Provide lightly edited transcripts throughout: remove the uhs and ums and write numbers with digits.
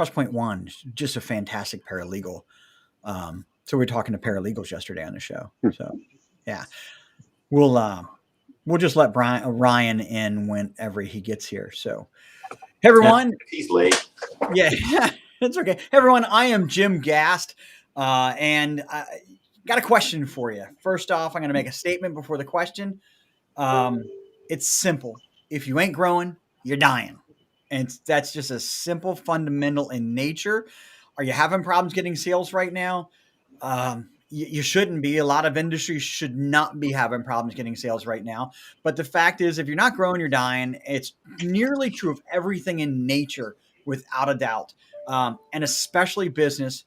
Crosspoint One, just a fantastic paralegal. So we were talking to paralegals yesterday on the show. So yeah, we'll just let Ryan in whenever he gets here. So hey everyone, he's late. Yeah, that's okay. Hey everyone, I am Jim Gast, and I got a question for you. First off, I'm going to make a statement before the question. It's simple. If you ain't growing, you're dying. And that's just a simple fundamental in nature. Are you having problems getting sales right now? You shouldn't be. A lot of industries should not be having problems getting sales right now. But the fact is, if you're not growing, you're dying. It's nearly true of everything in nature, without a doubt. And especially business.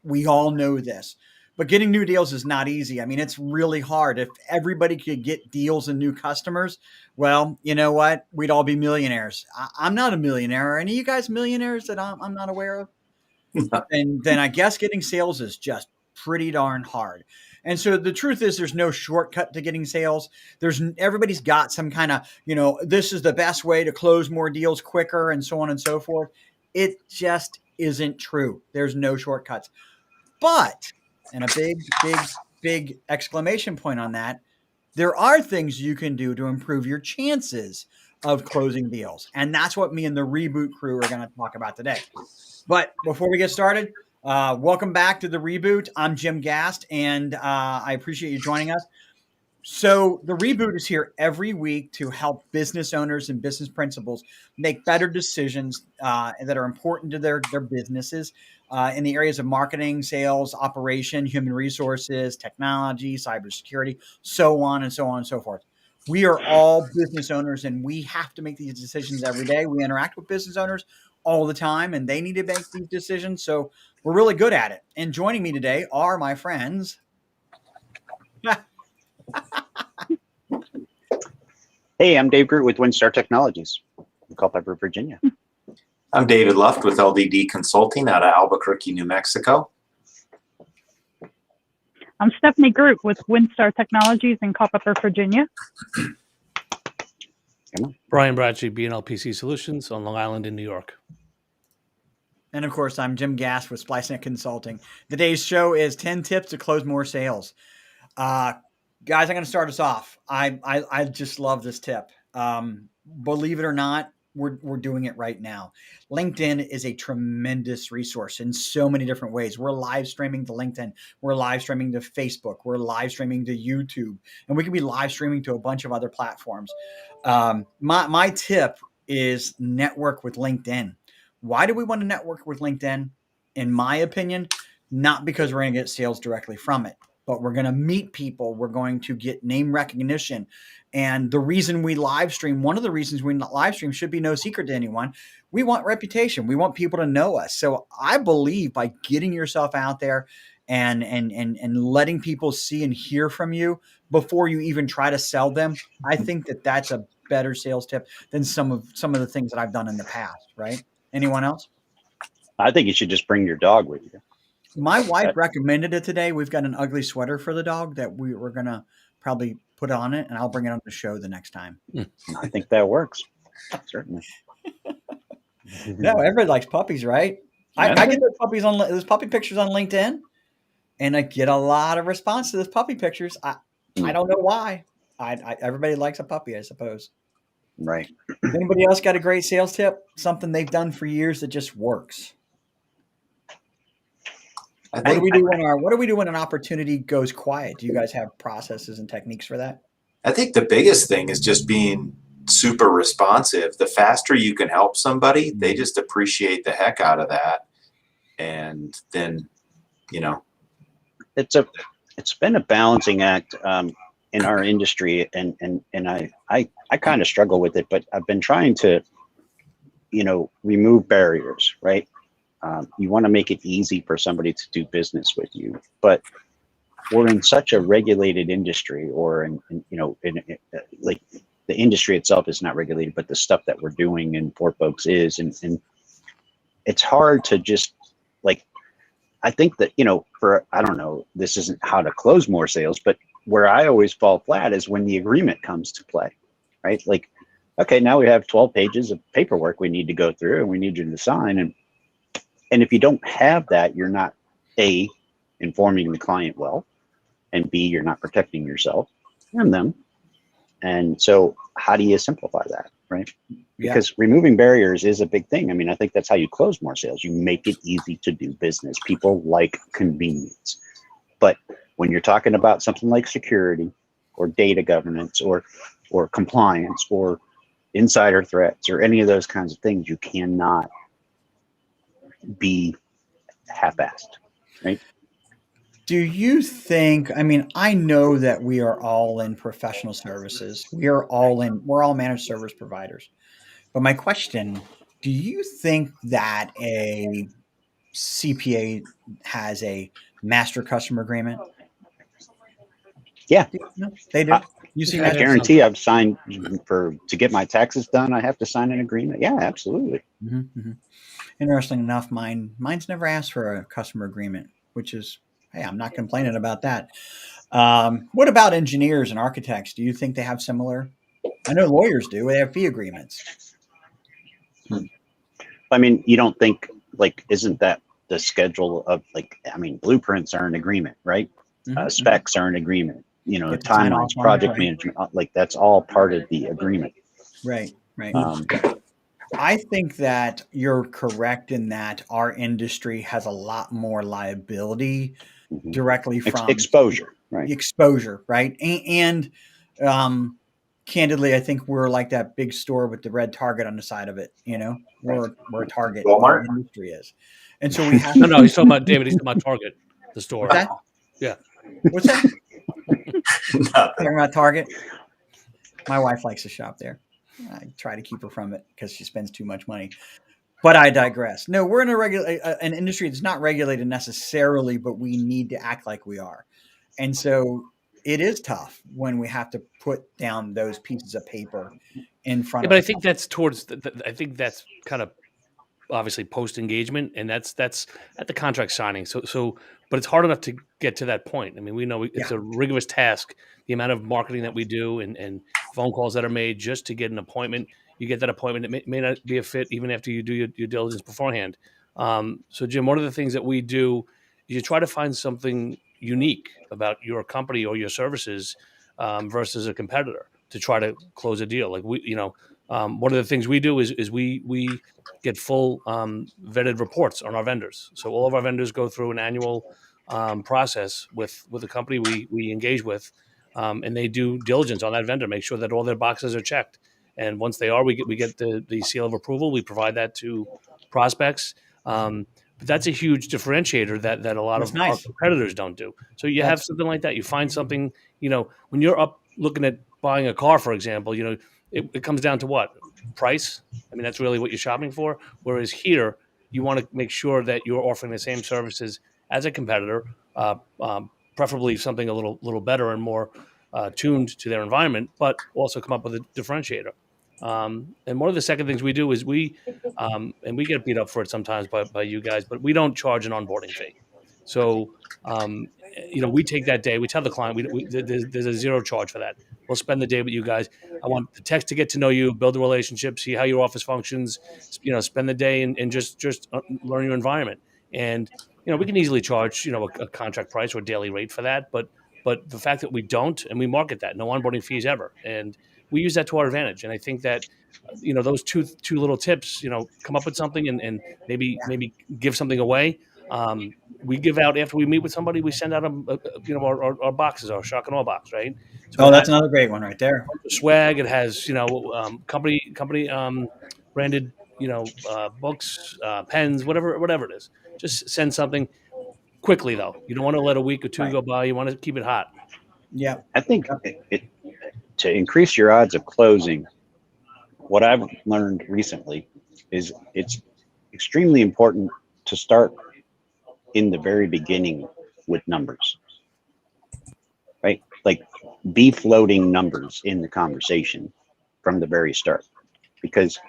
We all know this. But getting new deals is not easy. I mean, it's really hard. If everybody could get deals and new customers, well, you know what? We'd all be millionaires. I'm not a millionaire. Are any of you guys millionaires that I'm not aware of? And then I guess getting sales is just pretty darn hard. And so the truth is there's no shortcut to getting sales. Everybody's got some kind of, this is the best way to close more deals quicker and so on and so forth. It just isn't true. There's no shortcuts. But, and a big exclamation point on that, there are things you can do to improve your chances of closing deals. And that's what me and the Reboot Crew are going to talk about today. But before we get started, welcome back to the Reboot. I'm Jim Gast, and I appreciate you joining us. So the Reboot is here every week to help business owners and business principals make better decisions that are important to their businesses in the areas of marketing, sales, operation, human resources, technology, cybersecurity, so on and so on and so forth. We are all business owners, and we have to make these decisions every day. We interact with business owners all the time, and they need to make these decisions. So we're really good at it. And joining me today are my friends. Hey, I'm Dave Groot with WinStar Technologies in Culpeper, Virginia. I'm David Luft with LDD Consulting out of Albuquerque, New Mexico. I'm Stephanie Groot with WinStar Technologies in Culpeper, Virginia. Brian Bradley, BNLPC Solutions on Long Island in New York. And of course, I'm Jim Gast with SpliceNet Consulting. Today's show is 10 tips to close more sales. Guys, I'm going to start us off. I just love this tip. Believe it or not, we're doing it right now. LinkedIn is a tremendous resource in so many different ways. We're live streaming to LinkedIn. We're live streaming to Facebook. We're live streaming to YouTube. And we can be live streaming to a bunch of other platforms. My tip is network with LinkedIn. Why do we want to network with LinkedIn? In my opinion, not because we're going to get sales directly from it, but we're going to meet people. We're going to get name recognition. And the reason we live stream, one of the reasons we live stream should be no secret to anyone. We want reputation. We want people to know us. So I believe by getting yourself out there and letting people see and hear from you before you even try to sell them, I think that that's a better sales tip than some of the things that I've done in the past, right? Anyone else? I think you should just bring your dog with you. My wife recommended it today. We've got an ugly sweater for the dog that we're going to probably put on it, and I'll bring it on the show the next time. I think that works. Certainly. No, everybody likes puppies, right? Yeah. I get those puppy pictures on LinkedIn, and I get a lot of response to those puppy pictures. I don't know why. Everybody likes a puppy, I suppose. Right. Anybody else got a great sales tip? Something they've done for years that just works? What do we do when an opportunity goes quiet? Do you guys have processes and techniques for that? I think the biggest thing is just being super responsive. The faster you can help somebody, they just appreciate the heck out of that. And then, it's been a balancing act in our industry, and I kind of struggle with it, but I've been trying to, remove barriers, right? You want to make it easy for somebody to do business with you, but we're in such a regulated industry, or like the industry itself is not regulated, but the stuff that we're doing in for folks is, and it's hard to just I think that, I don't know, this isn't how to close more sales, but where I always fall flat is when the agreement comes to play, right? Okay, now we have 12 pages of paperwork we need to go through and we need you to sign, and And if you don't have that, you're not A, informing the client well, and B, you're not protecting yourself and them. And so how do you simplify that, right? Because removing barriers is a big thing. I mean, I think that's how you close more sales. You make it easy to do business. People like convenience. But when you're talking about something like security or data governance or compliance or insider threats or any of those kinds of things, you cannot be half-assed, right? Do you think, I mean, I know that we are all in professional services. We're all managed service providers. But my question, do you think that a CPA has a master customer agreement? Yeah. No, they do. You see, I guarantee I've signed to get my taxes done. I have to sign an agreement. Yeah, absolutely. Interesting enough, mine's never asked for a customer agreement, which is, hey, I'm not complaining about that. What about engineers and architects? Do you think they have similar? I know lawyers do. They have fee agreements. I mean, you don't think, like, isn't that the schedule of, like, I mean, blueprints are an agreement, right? Specs are an agreement. You know, timelines, project management, like that's all part of the agreement. Right. I think that you're correct in that our industry has a lot more liability directly from exposure, right? Exposure, right? And candidly, I think we're like that big store with the red target on the side of it. You know, we're a target. Walmart? The industry is, and so we have. No, he's talking about David. He's talking about Target, the store. What's that? Yeah. What's that? Talking about Target. My wife likes to shop there. I try to keep her from it because she spends too much money. But I digress. No, we're in an industry that's not regulated necessarily, but we need to act like we are. And so it is tough when we have to put down those pieces of paper in front of But I think that's towards I think that's kind of obviously post engagement, and that's at the contract signing. So but it's hard enough to get to that point. I mean, we know it's a rigorous task, the amount of marketing that we do and phone calls that are made just to get an appointment. You get that appointment, it may not be a fit even after you do your diligence beforehand. So Jim, one of the things that we do is you try to find something unique about your company or your services versus a competitor to try to close a deal. Like one of the things we do is we get full vetted reports on our vendors. So all of our vendors go through an annual process with the company we engage with, and they do diligence on that vendor, make sure that all their boxes are checked. And once they are, we get the seal of approval. We provide that to prospects. But that's a huge differentiator that a lot of our competitors don't do. So you have something like that. You find something, when you're up looking at buying a car, for example, it comes down to what? Price. I mean, that's really what you're shopping for. Whereas here, you want to make sure that you're offering the same services as a competitor, preferably something a little better and more tuned to their environment, but also come up with a differentiator. And one of the second things we do is and we get beat up for it sometimes by you guys, but we don't charge an onboarding fee. So, we take that day, we tell the client there's a zero charge for that. We'll spend the day with you guys. I want the techs to get to know you, build a relationship, see how your office functions, spend the day and just learn your environment. And, we can easily charge, a contract price or daily rate for that. But the fact that we don't, and we market that, no onboarding fees ever. And we use that to our advantage. And I think that, those two little tips, come up with something and maybe give something away. We give out after we meet with somebody, we send out our boxes, our shock and awe box, right? So that's another great one right there. Swag. It has company branded books, pens, whatever it is. Just send something quickly though. You don't want to let a week or two go by. You want to keep it hot. Yeah, I think to increase your odds of closing, what I've learned recently is it's extremely important to start in the very beginning with numbers, right? Like be floating numbers in the conversation from the very start, because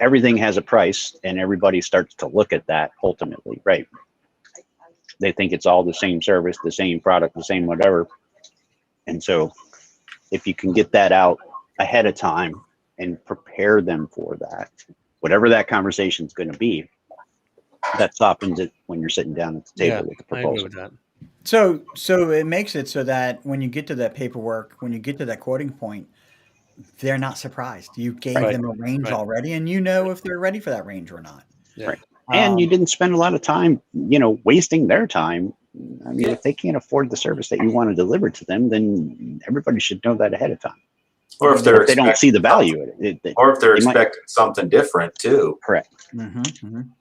everything has a price and everybody starts to look at that ultimately, right? They think it's all the same service, the same product, the same whatever. And so if you can get that out ahead of time and prepare them for that, whatever that conversation is going to be, that softens it when you're sitting down at the table with the I agree proposal. with that. So it makes it so that when you get to that paperwork, when you get to that quoting point, they're not surprised. You gave Right. them a range already, and you know if they're ready for that range or not. Yeah. Right. And you didn't spend a lot of time, wasting their time. I mean, if they can't afford the service that you want to deliver to them, then everybody should know that ahead of time. Or if They don't see the value in it. or if they're they might- expecting something different too. Correct.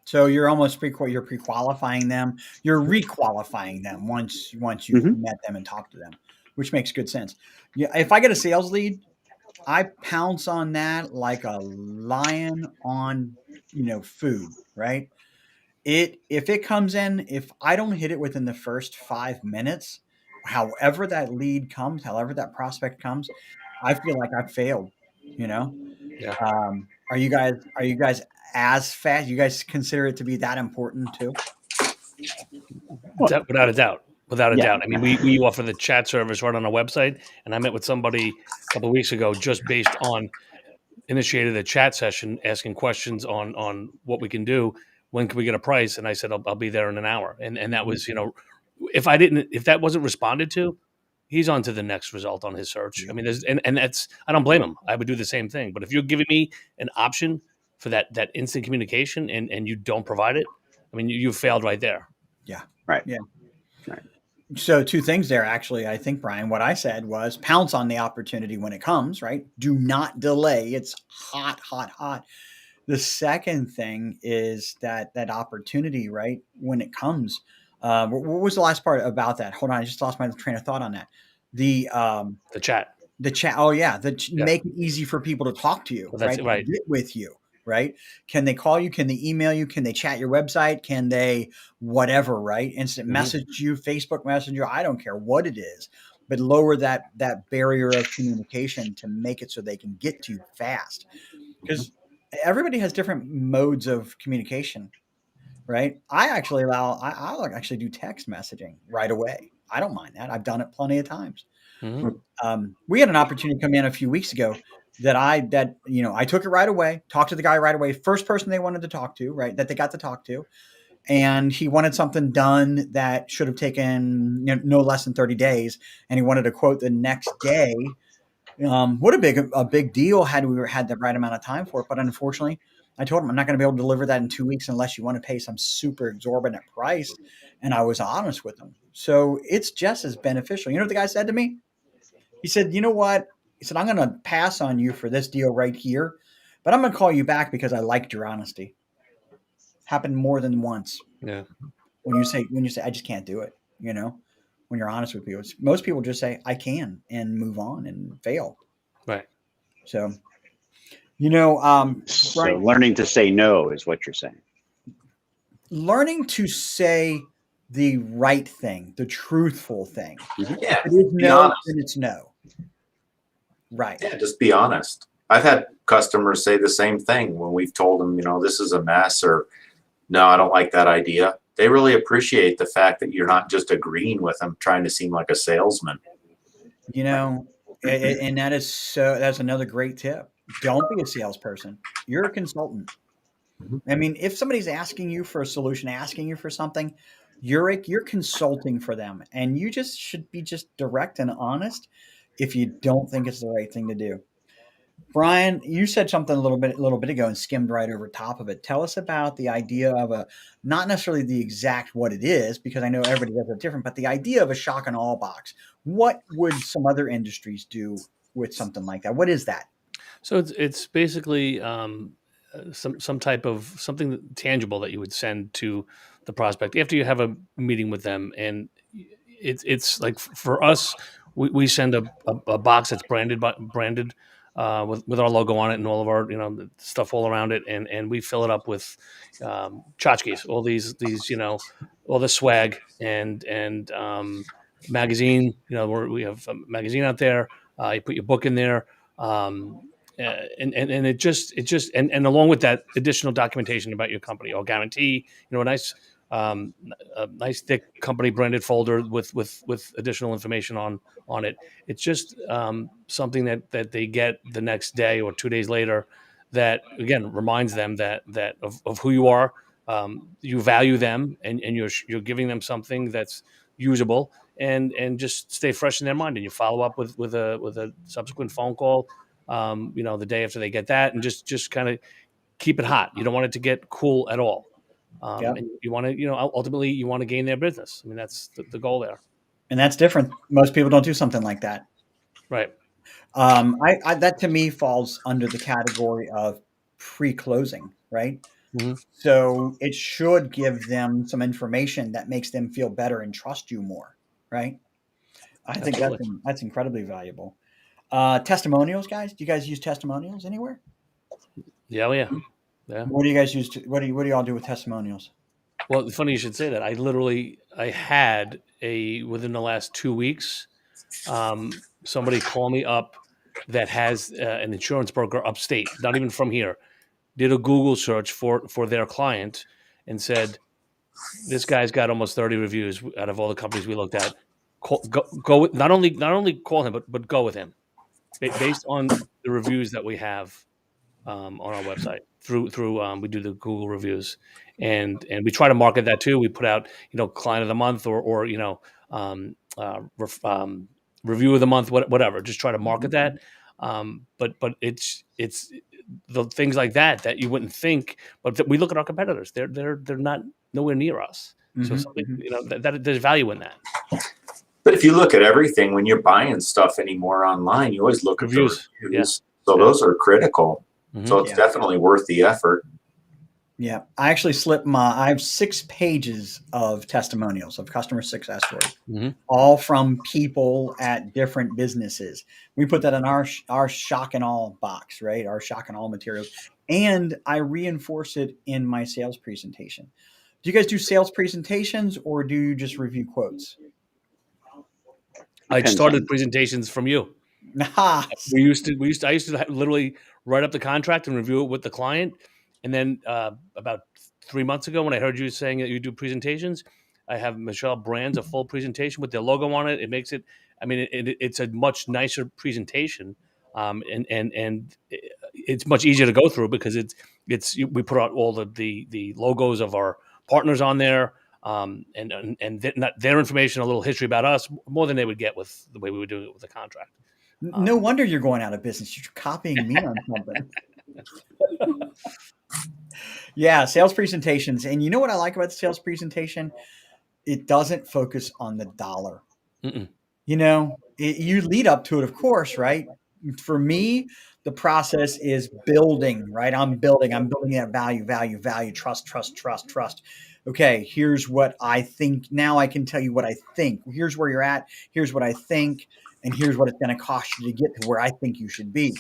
So you're almost you're pre-qualifying them. You're re-qualifying them once you've met them and talked to them, which makes good sense. Yeah, if I get a sales lead, I pounce on that like a lion on food, right? If it comes in, if I don't hit it within the first 5 minutes, however that lead comes, however that prospect comes, I feel like I've failed. Yeah. Are you guys as fast? You guys consider it to be that important too? Without a doubt. Without a doubt. I mean, we offer the chat service right on our website, and I met with somebody a couple of weeks ago just based on initiated a chat session asking questions on what we can do. When can we get a price? And I said, I'll be there in an hour. And that was, if that wasn't responded to, he's on to the next result on his search. I mean, and that's, I don't blame him. I would do the same thing. But if you're giving me an option for that instant communication and you don't provide it, I mean, you failed right there. Yeah. Right. Yeah. Right. So 2 things there, actually. I think, Brian, what I said was pounce on the opportunity when it comes, right? Do not delay. It's hot, hot, hot. The second thing is that opportunity, right? When it comes, what was the last part about that? Hold on. I just lost my train of thought on that. The chat. Oh yeah. Make it easy for people to talk to you, Well, that's right. Get with you. Right? Can they call you? Can they email you? Can they chat your website? Can they whatever, right? Instant message you, Facebook Messenger. I don't care what it is, but lower that barrier of communication to make it so they can get to you fast. Because everybody has different modes of communication, right? I'll actually do text messaging right away. I don't mind that. I've done it plenty of times. We had an opportunity come in a few weeks ago that I took it right away, talked to the guy right away. First person they wanted to talk to, right? That they got to talk to. And he wanted something done that should have taken no less than 30 days. And he wanted a quote the next day. What a big deal had we had the right amount of time for it. But unfortunately, I told him I'm not going to be able to deliver that in 2 weeks unless you want to pay some super exorbitant price. And I was honest with him. So it's just as beneficial. You know what the guy said to me? He said, you know what? He said, I'm going to pass on you for this deal right here, but I'm going to call you back because I liked your honesty. Happened more than once. Yeah. When you say, I just can't do it, when you're honest with people, most people just say, I can, and move on and fail. Right. So, So Brian, learning to say no is what you're saying. Learning to say the right thing, the truthful thing. Yeah. If it is no, then it's no. Right. Yeah, just be honest. I've had customers say the same thing when we've told them, this is a mess, or no, I don't like that idea. They really appreciate the fact that you're not just agreeing with them, trying to seem like a salesman. And that's another great tip. Don't be a salesperson. You're a consultant. I mean, if somebody's asking you for a solution, asking you for something, you're consulting for them, and you just should be just direct and honest if you don't think it's the right thing to do. Brian, you said something a little bit ago and skimmed right over top of it. Tell us about the idea of not necessarily the exact what it is, because I know everybody does it different, but the idea of a shock and awe box. What would some other industries do with something like that? What is that? So it's basically some type of something tangible that you would send to the prospect after you have a meeting with them, and it's like for us, we send a box that's branded with our logo on it and all of our stuff all around it, and we fill it up with tchotchkes, all these all the swag and magazine. We have a magazine out there. You put your book in there. And it just along with that additional documentation about your company, or guarantee, a nice thick company branded folder with additional information on it. It's just something that they get the next day or 2 days later, that again reminds them that of who you are. You value them, and you're giving them something that's usable, and just stay fresh in their mind. And you follow up with a subsequent phone call, the day after they get that, and just kind of keep it hot. You don't want it to get cool at all. Yep. And you want to, ultimately you want to gain their business. I mean, that's the goal there. And that's different. Most people don't do something like that. Right. That to me falls under the category of pre-closing, right? Mm-hmm. So it should give them some information that makes them feel better and trust you more, right? I think that's incredibly valuable. Testimonials, guys. Do you guys use testimonials anywhere? Yeah, yeah. What do you guys use? What do y'all do with testimonials? Well, it's funny you should say that. I had within the last 2 weeks, somebody call me up that has an insurance broker upstate, not even from here, did a Google search for their client and said, this guy's got almost 30 reviews out of all the companies we looked at. Go with, not only call him, but go with him based on the reviews that we have on our website through we do the Google reviews, and we try to market that too. We put out client of the month or review of the month, whatever. Just try to market that. But it's the things like that you wouldn't think, but we look at our competitors. They're not nowhere near us. So something that there's value in that. But if you look at everything, when you're buying stuff anymore online, you always look Reviews. at the reviews. Yeah. So those are critical. Mm-hmm. So it's definitely worth the effort. Yeah. I actually I have 6 pages of testimonials of customer success stories, all from people at different businesses. We put that in our shock and all box, right? Our shock and all materials. And I reinforce it in my sales presentation. Do you guys do sales presentations or do you just review quotes? I started presentations from you. I used to literally write up the contract and review it with the client. And then about 3 months ago, when I heard you saying that you do presentations, I have Michelle Brands a full presentation with their logo on it. It makes it, it's a much nicer presentation. And it's much easier to go through because we put out all the logos of our partners on there. And their information, a little history about us, more than they would get with the way we were doing it with the contract. No wonder you're going out of business. You're copying me on something. Yeah, sales presentations. And you know what I like about the sales presentation? It doesn't focus on the dollar. Mm-mm. You lead up to it, of course, right? For me, the process is building, right? I'm building that value, trust. Okay, here's what I think. Now I can tell you what I think. Here's where you're at. Here's what I think. And here's what it's going to cost you to get to where I think you should be.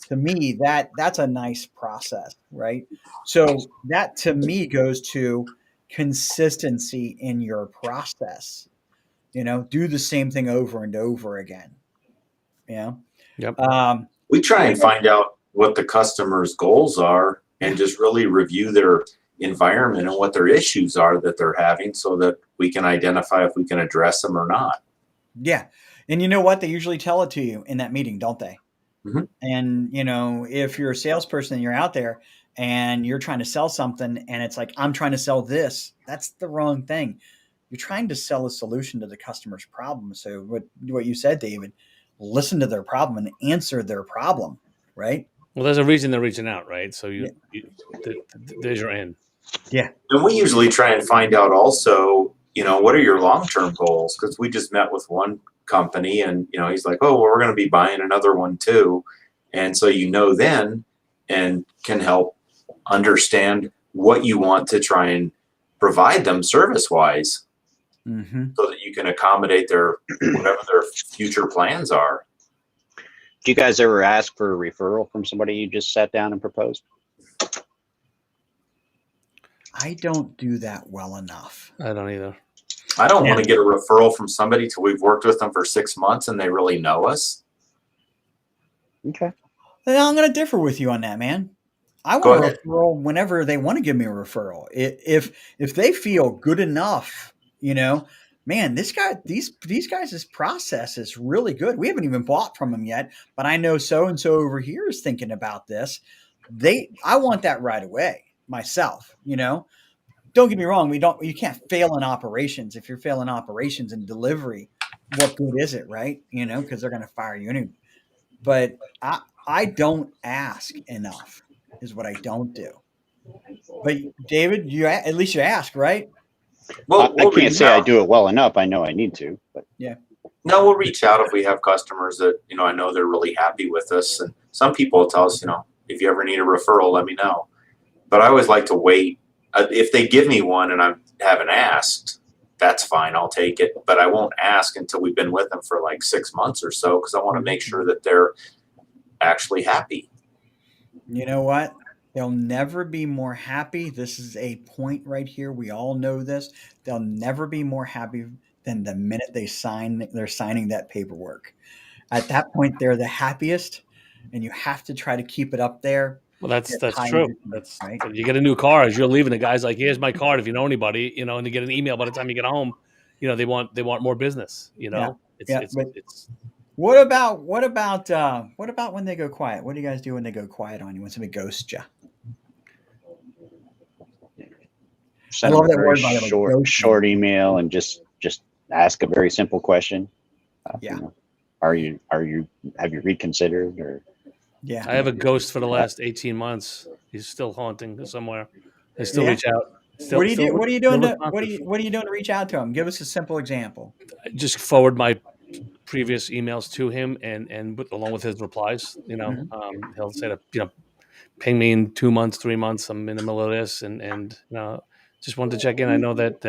To me, that's a nice process, right? So that to me goes to consistency in your process. Do the same thing over and over again. Yep. We try and find out what the customer's goals are and just really review their environment and what their issues are that they're having so that we can identify if we can address them or not. Yeah. And you know what? They usually tell it to you in that meeting, don't they? Mm-hmm. And, if you're a salesperson and you're out there and you're trying to sell something and it's like, I'm trying to sell this, that's the wrong thing. You're trying to sell a solution to the customer's problem. So what you said, David, listen to their problem and answer their problem, right? Well, there's a reason they're reaching out, right? So there's your end. Yeah. And we usually try and find out also, what are your long-term goals? Because we just met with one company and, he's like, oh, well, we're going to be buying another one too. And so, then and can help understand what you want to try and provide them service-wise. Mm-hmm. So that you can accommodate whatever their future plans are. Do you guys ever ask for a referral from somebody you just sat down and proposed? I don't do that well enough. I don't either. I don't want to get a referral from somebody till we've worked with them for 6 months and they really know us. Okay. Well, I'm going to differ with you on that, man. I want a referral whenever they want to give me a referral. If they feel good enough, man, these guys' process is really good. We haven't even bought from them yet, but I know so-and-so over here is thinking about this. I want that right away myself, Don't get me wrong, you can't fail in operations. If you're failing operations and delivery, what good is it, right? Because they're going to fire you anyway. But I don't ask enough is what I don't do. But David, at least you ask, right? Well, I can't say I do it well enough. I know I need to, but yeah. No, we'll reach out if we have customers that, I know they're really happy with us. And some people will tell us, if you ever need a referral, let me know. But I always like to wait. If they give me one and I haven't asked, that's fine. I'll take it. But I won't ask until we've been with them for like 6 months or so, because I want to make sure that they're actually happy. You know what? They'll never be more happy. This is a point right here. We all know this. They'll never be more happy than the minute they're signing that paperwork. At that point, they're the happiest, and you have to try to keep it up there. Well, that's true. That's right. You get a new car as you're leaving. The guy's like, "Here's my card. If you know anybody, and you get an email by the time you get home. They want more business. It's What about when they go quiet? What do you guys do when they go quiet on you? When somebody ghosts you? Send I love them that a word, very by the way, short email and just ask a very simple question. Yeah. Have you reconsidered or? Yeah. I have a ghost for the last 18 months. He's still haunting somewhere. They still reach out. What are you doing to reach out to him? Give us a simple example. Just forward my previous emails to him and along with his replies. He'll say to ping me in 2 months, 3 months. I'm in the middle of this, and just wanted to check in. I know that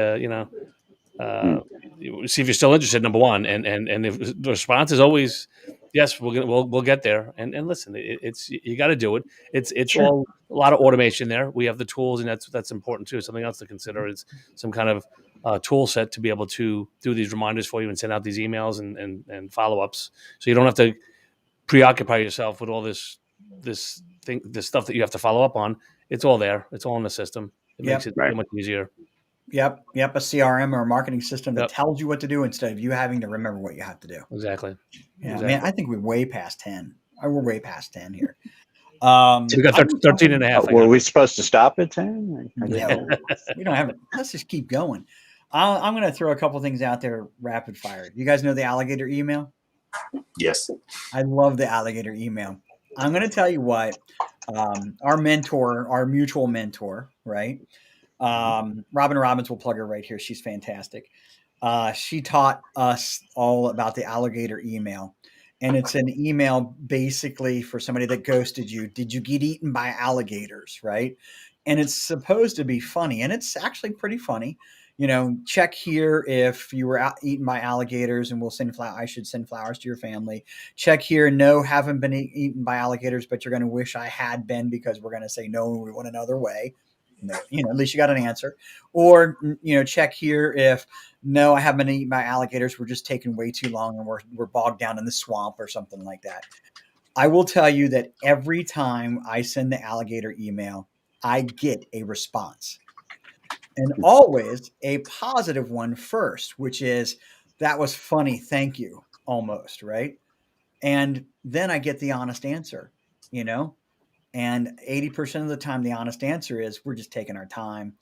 see if you're still interested. Number one, and if the response is always yes, we'll get there. And listen, it's you got to do it. It's Sure. all a lot of automation there. We have the tools, and that's important too. Something else to consider is some kind of tool set to be able to do these reminders for you and send out these emails and follow ups, so you don't have to preoccupy yourself with all this stuff that you have to follow up on. It's all there. It's all in the system. It makes it much easier. Yep. A CRM or a marketing system that tells you what to do instead of you having to remember what you have to do. Exactly. Yeah, exactly. Man, I think we're way past 10. We're way past 10 here. So we got 13 and a half. Were we supposed to stop at 10? No, we don't have it. Let's just keep going. I'm going to throw a couple things out there rapid fire. You guys know the Alligator email? Yes. I love the Alligator email. I'm going to tell you what, our mutual mentor, right? Robin Robbins, will plug her right here. She's fantastic. She taught us all about the Alligator email. And it's an email basically for somebody that ghosted you. Did you get eaten by alligators, right? And it's supposed to be funny. And it's actually pretty funny. Check here if you were eaten by alligators, and I should send flowers to your family. Check here, no, haven't been eaten by alligators, but you're going to wish I had been, because we're going to say no, we want another way. No, at least you got an answer. Or, check here if no, I haven't been eaten by alligators. We're just taking way too long and we're bogged down in the swamp or something like that. I will tell you that every time I send the Alligator email, I get a response, and always a positive one first, which is, that was funny. Thank you. Almost, right? And then I get the honest answer, and 80% of the time, the honest answer is, we're just taking our time.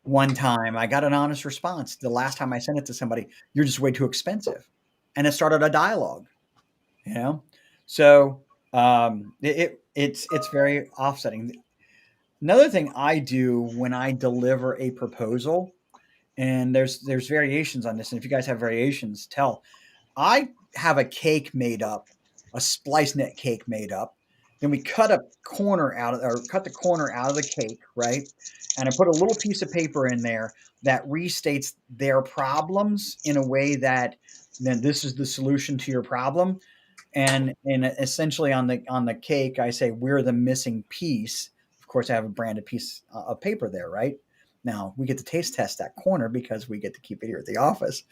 One time I got an honest response. The last time I sent it to somebody, you're just way too expensive. And it started a dialogue, So it's very offsetting. Another thing I do when I deliver a proposal, and there's variations on this, and if you guys have variations, I have a cake made up, a splice net cake made up. Then we cut the corner out of the cake, right? And I put a little piece of paper in there that restates their problems in a way that, then this is the solution to your problem. And essentially on the cake, I say, we're the missing piece. Of course, I have a branded piece of paper there, right? Now we get to taste test that corner because we get to keep it here at the office.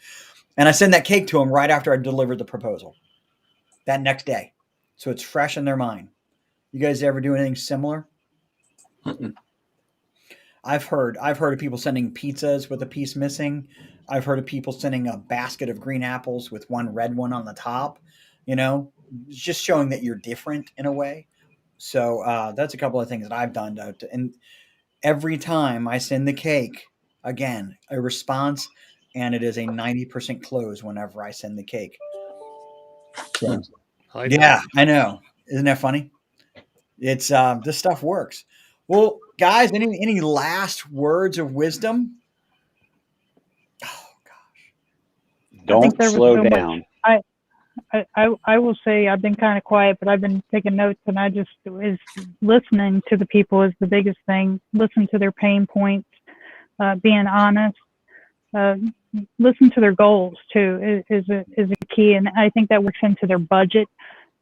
And I send that cake to them right after I delivered the proposal that next day. So it's fresh in their mind. You guys ever do anything similar? Mm-mm. I've heard of people sending pizzas with a piece missing. I've heard of people sending a basket of green apples with one red one on the top, just showing that you're different in a way. So that's a couple of things that I've done and every time I send the cake, again, a response, and it is a 90% close whenever I send the cake. So, I like yeah, I know. Isn't that funny? It's this stuff works. Well, guys, any last words of wisdom? Oh gosh. Don't there was slow so much- down. I will say I've been kind of quiet, but I've been taking notes, and I just is listening to the people is the biggest thing. Listen to their pain points, being honest, listen to their goals too is a key, and I think that works into their budget,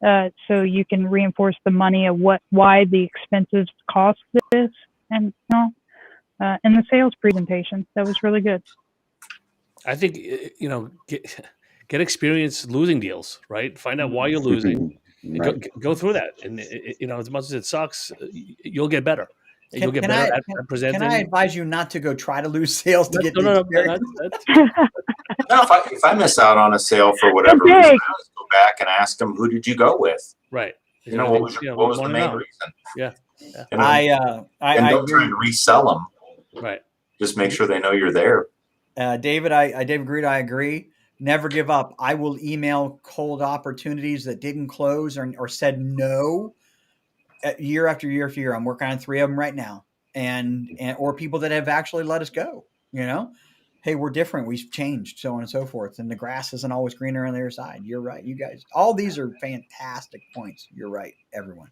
so you can reinforce the money of why the expenses cost this, and and the sales presentation that was really good. I think get experience losing deals, right? Find out why you're losing. And Right. go through that, and as much as it sucks, you'll get better. And you'll get better at presenting. Can I advise you not to go try to lose sales to get the No, experience? No, if I miss out on a sale for whatever reason, I just go back and ask them, who did you go with? Right. What was the main reason? Yeah. And, I don't try and resell them. Right. Just make sure they know you're there. David agreed. I agree. Never give up. I will email cold opportunities that didn't close or said no year after year after year. I'm working on 3 of them right now, and or people that have actually let us go. Hey, we're different. We've changed, so on and so forth. And the grass isn't always greener on the other side. You're right. You guys, all these are fantastic points. You're right, everyone.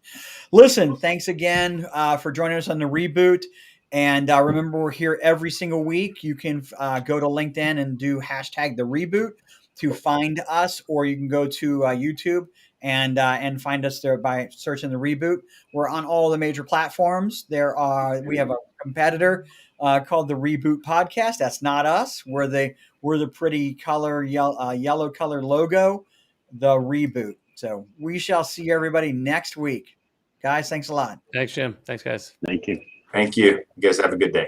Listen, thanks again for joining us on the Reboot. And remember, we're here every single week. You can go to LinkedIn and do hashtag the Reboot to find us, or you can go to YouTube and find us there by searching the Reboot. We're on all the major platforms. We have a competitor called the Reboot Podcast. That's not us. We're the pretty color yellow color logo, the Reboot. So we shall see everybody next week, guys. Thanks a lot. Thanks, Jim. Thanks, guys. Thank you. Thank you. You guys have a good day.